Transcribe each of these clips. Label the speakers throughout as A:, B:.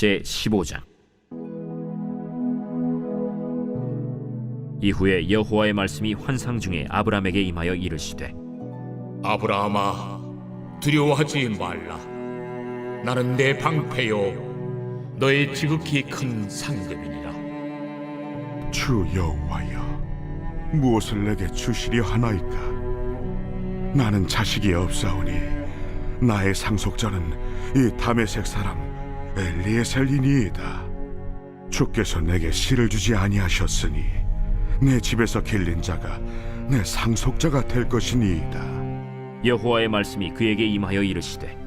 A: 제15장. 이후에 여호와의 말씀이 환상 중에 아브람에게 임하여 이르시되,
B: 아브라함아, 두려워하지 말라. 나는 내 방패요 너의 지극히 큰 상급이니라.
C: 주 여호와여, 무엇을 내게 주시려 하나이까? 나는 자식이 없사오니 나의 상속자는 이 다메섹 사람 엘리에셀이니이다. 주께서 내게 씨를 주지 아니하셨으니 내 집에서 길린 자가 내 상속자가 될 것이니이다.
A: 여호와의 말씀이 그에게 임하여 이르시되,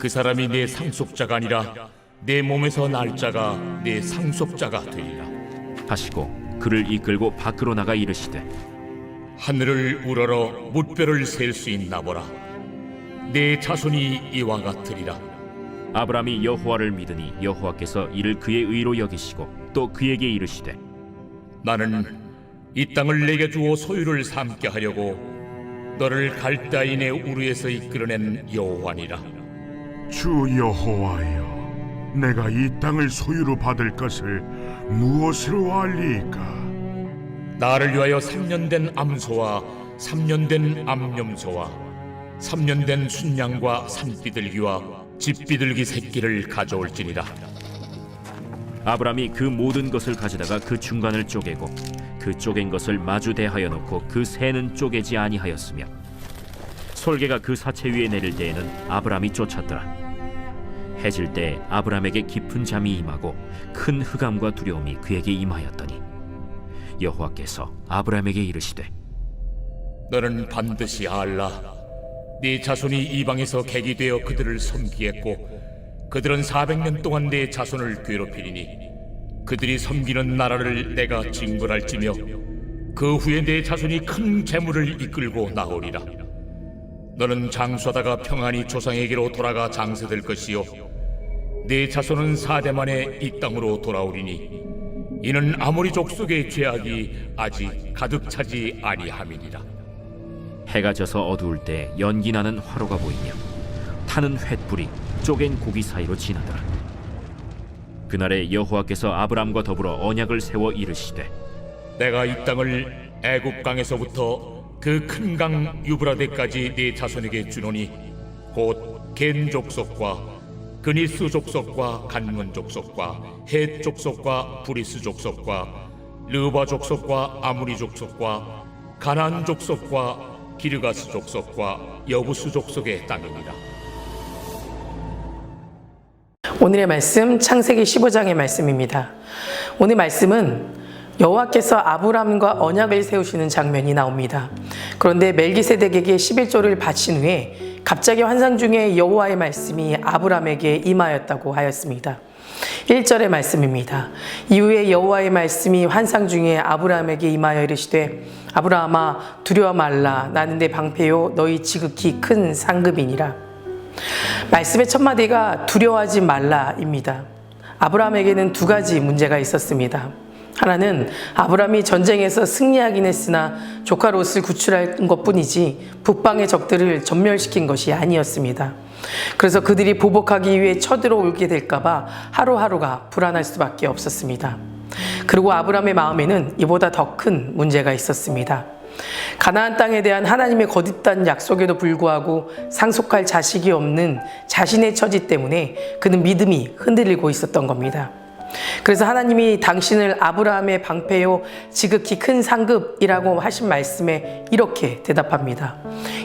B: 그 사람이 내 상속자가 아니라 내 몸에서 날 자가 내 상속자가 되리라.
A: 하시고 그를 이끌고 밖으로 나가 이르시되,
B: 하늘을 우러러 무뼈를 셀 수 있나 보라. 내 자손이 이와 같으리라.
A: 아브람이 여호와를 믿으니 여호와께서 이를 그의 의로 여기시고 또 그에게 이르시되,
B: 나는 이 땅을 내게 주어 소유를 삼게 하려고 너를 갈대아인의 우르에서 이끌어낸 여호와니라.
C: 주 여호와여, 내가 이 땅을 소유로 받을 것을 무엇으로 알리이까?
B: 나를 위하여 3년 된 암소와 3년 된 암염소와 3년 된 순양과 산비둘기와 집비둘기 새끼를 가져올지니라.
A: 아브람이 그 모든 것을 가져다가 그 중간을 쪼개고 그 쪼갠 것을 마주 대하여 놓고 그 새는 쪼개지 아니하였으며, 솔개가 그 사체 위에 내릴 때에는 아브람이 쫓았더라. 해질 때 아브람에게 깊은 잠이 임하고 큰 흑암과 두려움이 그에게 임하였더니 여호와께서 아브람에게 이르시되,
B: 너는 반드시 알라. 네 자손이 이방에서 객이 되어 그들을 섬기겠고 그들은 400년 동안 네 자손을 괴롭히리니 그들이 섬기는 나라를 내가 징벌할지며 그 후에 네 자손이 큰 재물을 이끌고 나오리라. 너는 장수하다가 평안히 조상에게로 돌아가 장세될 것이요 네 자손은 4대 만에 이 땅으로 돌아오리니 이는 아모리 족속의 죄악이 아직 가득 차지 아니함이니라.
A: 해가 져서 어두울 때 연기 나는 화로가 보이며 타는 횃불이 쪼갠 고기 사이로 지나더라. 그날에 여호와께서 아브람과 더불어 언약을 세워 이르시되,
B: 내가 이 땅을 애굽 강에서부터 그 큰 강 유브라데까지 네 자손에게 주노니 곧 겐 족속과 그니스 족속과 간문 족속과 헷 족속과 브리스 족속과 르바 족속과 아무리 족속과 가나안 족속과 기르가스 족속과 여부스 족속의 땅이니라.
D: 오늘의 말씀 창세기 15장의 말씀입니다. 오늘 말씀은 여호와께서 아브람과 언약을 세우시는 장면이 나옵니다. 그런데 멜기세덱에게 11조를 바친 후에 갑자기 환상 중에 여호와의 말씀이 아브람에게 임하였다고 하였습니다. 1절의 말씀입니다. 이후에 여호와의 말씀이 환상 중에 아브람에게 임하여 이르시되, 아브라함아, 두려워 말라. 나는 내 방패요 너희 지극히 큰 상급이니라. 말씀의 첫 마디가 두려워하지 말라입니다. 아브라함에게는 두 가지 문제가 있었습니다. 하나는 아브라함이 전쟁에서 승리하긴 했으나 조카 롯을 구출한 것뿐이지 북방의 적들을 전멸시킨 것이 아니었습니다. 그래서 그들이 보복하기 위해 쳐들어오게 될까봐 하루하루가 불안할 수밖에 없었습니다. 그리고 아브라함의 마음에는 이보다 더 큰 문제가 있었습니다. 가나안 땅에 대한 하나님의 거듭난 약속에도 불구하고 상속할 자식이 없는 자신의 처지 때문에 그는 믿음이 흔들리고 있었던 겁니다. 그래서 하나님이 당신을 아브라함의 방패요 지극히 큰 상급이라고 하신 말씀에 이렇게 대답합니다.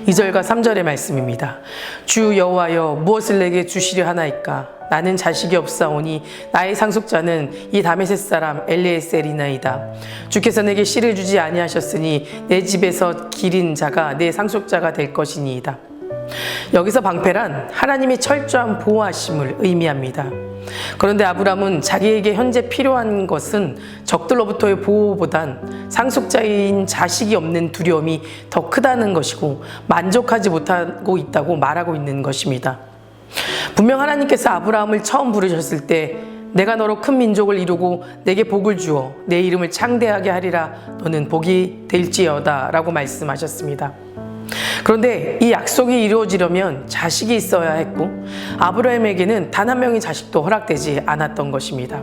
D: 2절과 3절의 말씀입니다. 주 여호와여, 무엇을 내게 주시려 하나이까? 나는 자식이 없사오니 나의 상속자는 이 다메섹 사람 엘리에셀이나이다. 주께서 내게 씨를 주지 아니하셨으니 내 집에서 기린 자가 내 상속자가 될 것이니이다. 여기서 방패란 하나님의 철저한 보호하심을 의미합니다. 그런데 아브람은 자기에게 현재 필요한 것은 적들로부터의 보호보단 상속자인 자식이 없는 두려움이 더 크다는 것이고 만족하지 못하고 있다고 말하고 있는 것입니다. 분명 하나님께서 아브라함을 처음 부르셨을 때 내가 너로 큰 민족을 이루고 내게 복을 주어 내 이름을 창대하게 하리라. 너는 복이 될지어다 라고 말씀하셨습니다. 그런데 이 약속이 이루어지려면 자식이 있어야 했고 아브라함에게는 단 한 명의 자식도 허락되지 않았던 것입니다.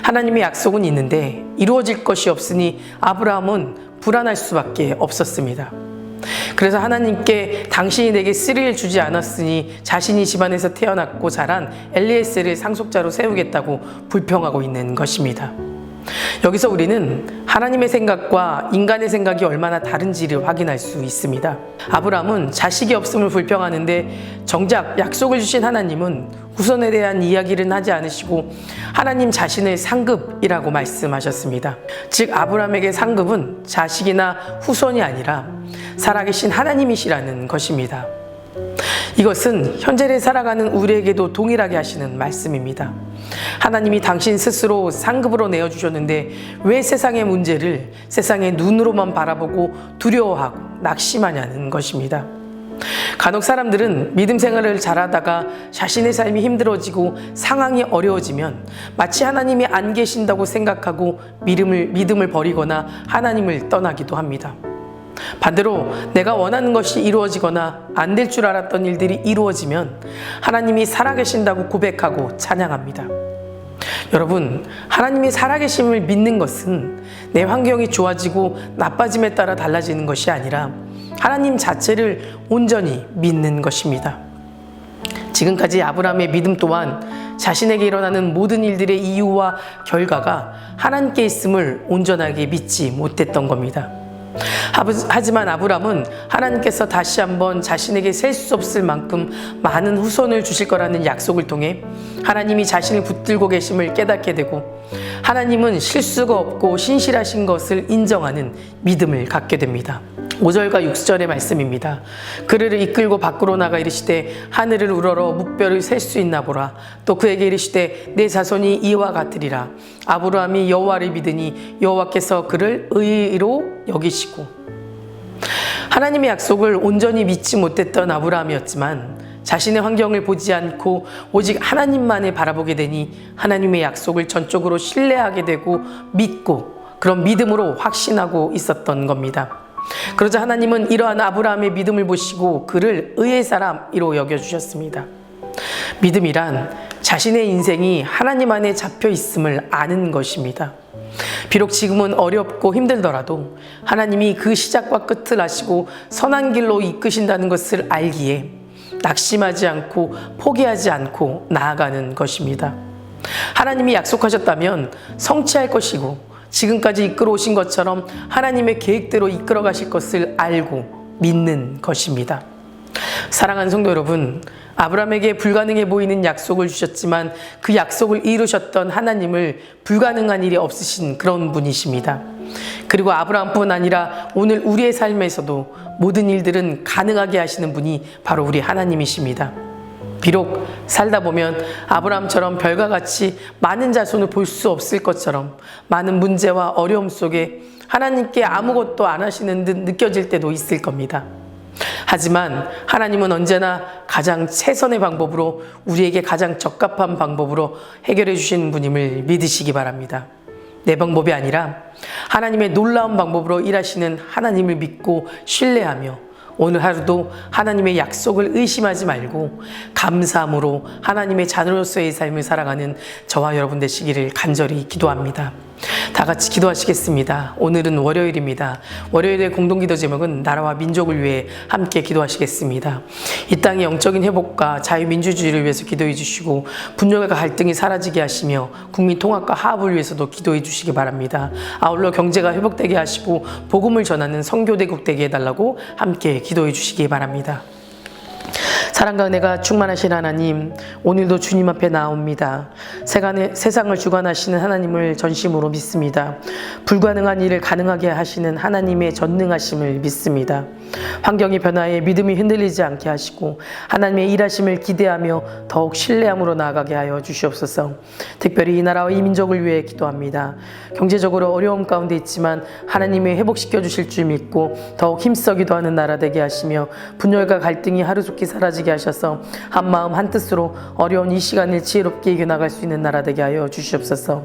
D: 하나님의 약속은 있는데 이루어질 것이 없으니 아브라함은 불안할 수밖에 없었습니다. 그래서 하나님께 당신이 내게 씨를 주지 않았으니 자신이 집안에서 태어났고 자란 엘리에셀을 상속자로 세우겠다고 불평하고 있는 것입니다. 여기서 우리는 하나님의 생각과 인간의 생각이 얼마나 다른지를 확인할 수 있습니다. 아브라함은 자식이 없음을 불평하는데 정작 약속을 주신 하나님은 후손에 대한 이야기를 하지 않으시고 하나님 자신을 상급이라고 말씀하셨습니다. 즉 아브라함에게 상급은 자식이나 후손이 아니라 살아계신 하나님이시라는 것입니다. 이것은 현재를 살아가는 우리에게도 동일하게 하시는 말씀입니다. 하나님이 당신 스스로 상급으로 내어주셨는데 왜 세상의 문제를 세상의 눈으로만 바라보고 두려워하고 낙심하냐는 것입니다. 간혹 사람들은 믿음 생활을 잘하다가 자신의 삶이 힘들어지고 상황이 어려워지면 마치 하나님이 안 계신다고 생각하고 믿음을 버리거나 하나님을 떠나기도 합니다. 반대로 내가 원하는 것이 이루어지거나 안 될 줄 알았던 일들이 이루어지면 하나님이 살아계신다고 고백하고 찬양합니다. 여러분, 하나님이 살아계심을 믿는 것은 내 환경이 좋아지고 나빠짐에 따라 달라지는 것이 아니라 하나님 자체를 온전히 믿는 것입니다. 지금까지 아브라함의 믿음 또한 자신에게 일어나는 모든 일들의 이유와 결과가 하나님께 있음을 온전하게 믿지 못했던 겁니다. 하지만 아브라함은 하나님께서 다시 한번 자신에게 셀 수 없을 만큼 많은 후손을 주실 거라는 약속을 통해 하나님이 자신을 붙들고 계심을 깨닫게 되고 하나님은 실수가 없고 신실하신 것을 인정하는 믿음을 갖게 됩니다. 5절과 6절의 말씀입니다. 그를 이끌고 밖으로 나가 이르시되 하늘을 우러러 묵별을 셀 수 있나 보라. 또 그에게 이르시되 내 자손이 이와 같으리라. 아브라함이 여호와를 믿으니 여호와께서 그를 의로 여기시고. 하나님의 약속을 온전히 믿지 못했던 아브라함이었지만 자신의 환경을 보지 않고 오직 하나님만을 바라보게 되니 하나님의 약속을 전적으로 신뢰하게 되고 믿고 그런 믿음으로 확신하고 있었던 겁니다. 그러자 하나님은 이러한 아브라함의 믿음을 보시고 그를 의의 사람으로 여겨주셨습니다. 믿음이란 자신의 인생이 하나님 안에 잡혀 있음을 아는 것입니다. 비록 지금은 어렵고 힘들더라도 하나님이 그 시작과 끝을 아시고 선한 길로 이끄신다는 것을 알기에 낙심하지 않고 포기하지 않고 나아가는 것입니다. 하나님이 약속하셨다면 성취할 것이고 지금까지 이끌어 오신 것처럼 하나님의 계획대로 이끌어 가실 것을 알고 믿는 것입니다. 사랑하는 성도 여러분, 아브라함에게 불가능해 보이는 약속을 주셨지만 그 약속을 이루셨던 하나님을 불가능한 일이 없으신 그런 분이십니다. 그리고 아브라함뿐 아니라 오늘 우리의 삶에서도 모든 일들은 가능하게 하시는 분이 바로 우리 하나님이십니다. 비록 살다 보면 아브라함처럼 별과 같이 많은 자손을 볼 수 없을 것처럼 많은 문제와 어려움 속에 하나님께 아무것도 안 하시는 듯 느껴질 때도 있을 겁니다. 하지만 하나님은 언제나 가장 최선의 방법으로 우리에게 가장 적합한 방법으로 해결해 주시는 분임을 믿으시기 바랍니다. 내 방법이 아니라 하나님의 놀라운 방법으로 일하시는 하나님을 믿고 신뢰하며 오늘 하루도 하나님의 약속을 의심하지 말고 감사함으로 하나님의 자녀로서의 삶을 살아가는 저와 여러분 되시기를 간절히 기도합니다. 다 같이 기도하시겠습니다. 오늘은 월요일입니다. 월요일의 공동기도 제목은 나라와 민족을 위해 함께 기도하시겠습니다. 이 땅의 영적인 회복과 자유민주주의를 위해서 기도해 주시고 분열과 갈등이 사라지게 하시며 국민 통합과 화합을 위해서도 기도해 주시기 바랍니다. 아울러 경제가 회복되게 하시고 복음을 전하는 선교대국 되게 해달라고 함께 기도해 주시기 바랍니다. 사랑과 은혜가 충만하신 하나님, 오늘도 주님 앞에 나옵니다. 세상을 주관하시는 하나님을 전심으로 믿습니다. 불가능한 일을 가능하게 하시는 하나님의 전능하심을 믿습니다. 환경의 변화에 믿음이 흔들리지 않게 하시고 하나님의 일하심을 기대하며 더욱 신뢰함으로 나아가게 하여 주시옵소서. 특별히 이 나라와 이 민족을 위해 기도합니다. 경제적으로 어려움 가운데 있지만 하나님이 회복시켜 주실 줄 믿고 더욱 힘써 기도하는 나라 되게 하시며 분열과 갈등이 하루속히 사라지게 하셔서 한마음 한뜻으로 어려운 이 시간을 지혜롭게 이겨나갈 수 있는 나라 되게 하여 주시옵소서.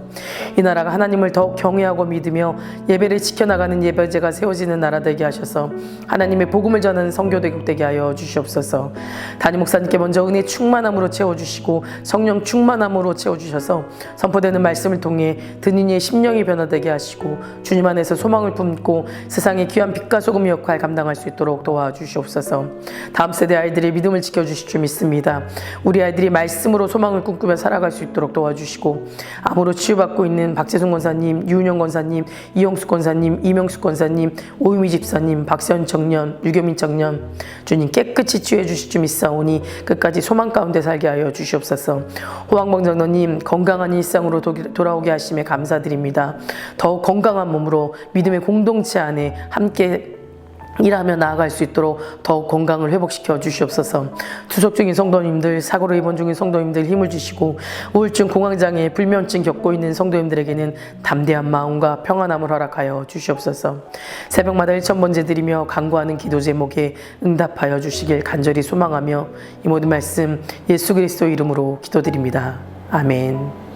D: 이 나라가 하나님을 더욱 경외하고 믿으며 예배를 지켜나가는 예배제가 세워지는 나라 되게 하셔서 하나님의 복음을 전하는 선교대국 되게 하여 주시옵소서. 담임 목사님께 먼저 은혜 충만함으로 채워주시고 성령 충만함으로 채워주셔서 선포되는 말씀을 통해 듣는 이의 심령이 변화되게 하시고 주님 안에서 소망을 품고 세상의 귀한 빛과 소금 역할 감당할 수 있도록 도와주시옵소서. 다음 세대 아이들의 믿음을 지켜주실 줄 믿습니다. 우리 아이들이 말씀으로 소망을 꿈꾸며 살아갈 수 있도록 도와주시고 암으로 치유받고 있는 박재순 권사님, 유은영 권사님, 이영숙 권사님, 이명숙 권사님, 오유미 집사님, 박세현 청년, 유교민 청년 주님 깨끗이 치유해 주실 줄 믿사오니 끝까지 소망 가운데 살게 하여 주시옵소서. 호황봉 장로님 건강한 일상으로 돌아오게 하심에 감사드립니다. 더욱 건강한 몸으로 믿음의 공동체 안에 함께 일하며 나아갈 수 있도록 더욱 건강을 회복시켜 주시옵소서. 투석 중인 성도님들, 사고로 입원 중인 성도님들 힘을 주시고 우울증, 공황장애, 불면증 겪고 있는 성도님들에게는 담대한 마음과 평안함을 허락하여 주시옵소서. 새벽마다 1000번째 드리며 간구하는 기도 제목에 응답하여 주시길 간절히 소망하며 이 모든 말씀 예수 그리스도 이름으로 기도드립니다. 아멘.